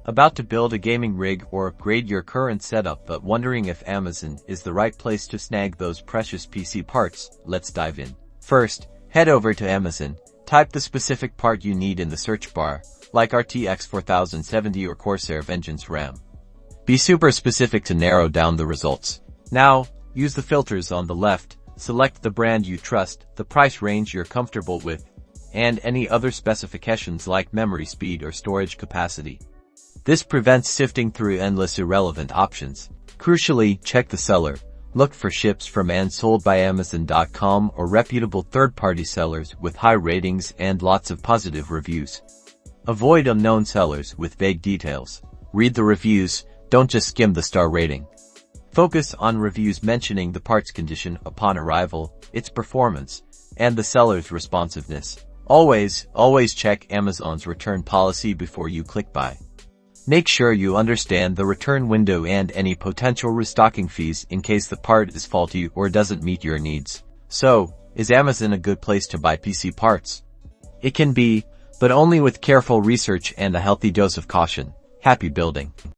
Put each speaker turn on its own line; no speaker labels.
About to build a gaming rig or upgrade your current setup but wondering if Amazon is the right place to snag those precious PC parts? Let's dive in. First, head over to Amazon, type the specific part you need in the search bar, like RTX 4070 or Corsair Vengeance RAM. Be super specific to narrow down the results. Now, use the filters on the left, select the brand you trust, the price range you're comfortable with, and any other specifications like memory speed or storage capacity. This prevents sifting through endless irrelevant options. Crucially, check the seller. Look for ships from and sold by Amazon.com or reputable third-party sellers with high ratings and lots of positive reviews. Avoid unknown sellers with vague details. Read the reviews, don't just skim the star rating. Focus on reviews mentioning the part's condition upon arrival, its performance, and the seller's responsiveness. Always check Amazon's return policy before you click buy. Make sure you understand the return window and any potential restocking fees in case the part is faulty or doesn't meet your needs. So, is Amazon a good place to buy PC parts? It can be, but only with careful research and a healthy dose of caution. Happy building!